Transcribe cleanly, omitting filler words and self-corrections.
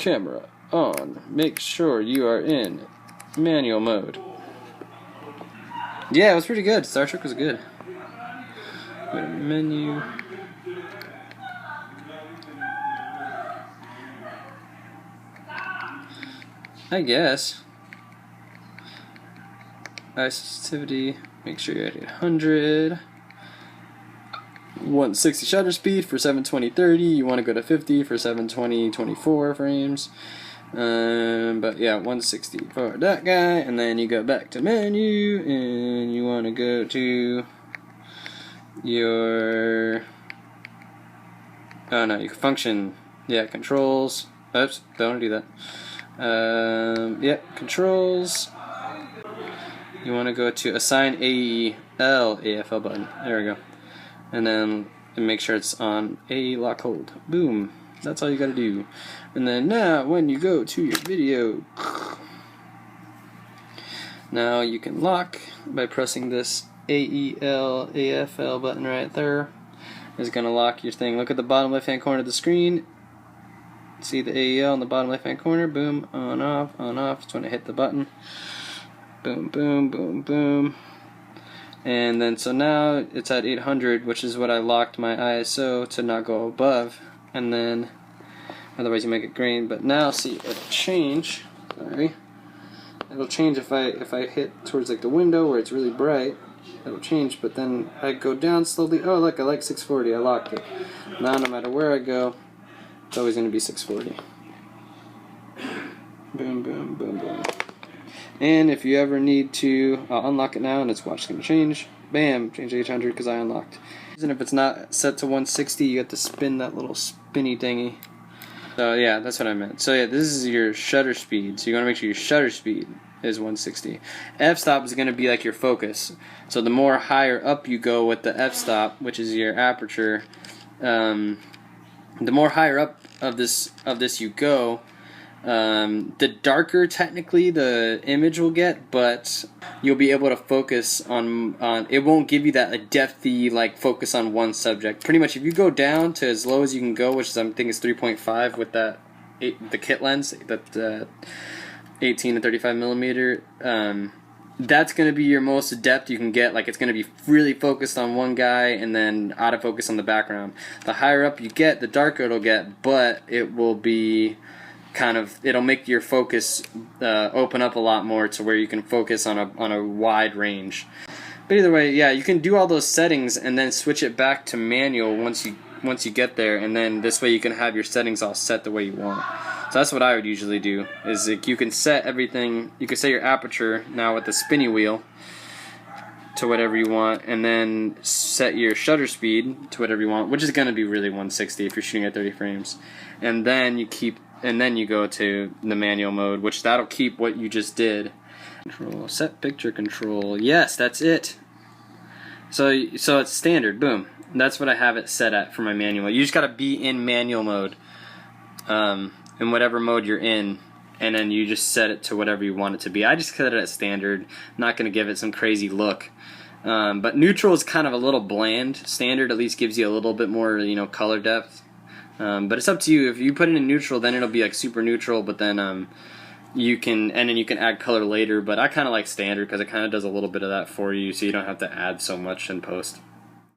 Camera on. Make sure you are in manual mode. Yeah, it was pretty good. Star Trek was good. Go to menu. I guess. Eye sensitivity. Make sure you're at 800. 160 shutter speed for 720/30. You want to go to 50 for 720/24 frames. But yeah, 160 for that guy, and then you go back to menu, and you want to go to your your function. Yeah, controls. Oops, don't want to do that. Yeah, controls. You want to go to assign AEL AFL button. There we go. And then make sure it's on A lock hold. Boom. That's all you gotta do. And then now when you go to your video, now you can lock by pressing this AEL AFL button right there. It's gonna lock your thing. Look at the bottom left hand corner of the screen. See the AEL in the bottom left hand corner. Boom. On off, on off. It's when I hit the button. Boom, boom, boom, boom. And then so now it's at 800, which is what I locked my ISO to not go above, and then otherwise you might get grain. But now see, it'll change. Sorry, it'll change if I hit towards like the window where it's really bright. It'll change, but then I go down slowly. Oh look, I like 640. I locked it. Now no matter where I go, it's always going to be 640. Boom, boom, boom, boom. And if you ever need to, I'll unlock it now and its watch is going to change. Bam, change to 800 because I unlocked. And if it's not set to 160, you have to spin that little spinny thingy. So yeah, that's what I meant. So yeah, this is your shutter speed. So you want to make sure your shutter speed is 160. F-stop is going to be like your focus. So the more higher up you go with the f-stop, which is your aperture, the more higher up of this you go, the darker technically the image will get, but you'll be able to focus on it won't give you that depthy like focus on one subject. Pretty much if you go down to as low as you can go, which is I think is 3.5 with that the kit lens, that 18 to 35 millimeter, that's going to be your most depth you can get. Like it's going to be really focused on one guy and then out of focus on the background. The higher up you get, the darker it'll get, but it will be it'll make your focus open up a lot more to where you can focus on a wide range. But either way, yeah, you can do all those settings and then switch it back to manual once you get there, and then this way you can have your settings all set the way you want. So that's what I would usually do. Is like you can set everything. You can set your aperture now with the spinny wheel to whatever you want, and then set your shutter speed to whatever you want, which is going to be really 160 if you're shooting at 30 frames, and then you go to the manual mode, which that'll keep what you just did. Control, set picture control. Yes, that's it. So it's standard. Boom. That's what I have it set at for my manual. You just got to be in manual mode, in whatever mode you're in, and then you just set it to whatever you want it to be. I just set it at standard. I'm not going to give it some crazy look. But neutral is kind of a little bland. Standard at least gives you a little bit more, color depth. But it's up to you. If you put it in neutral, then it'll be like super neutral. But then you can add color later. But I kind of like standard because it kind of does a little bit of that for you, so you don't have to add so much in post.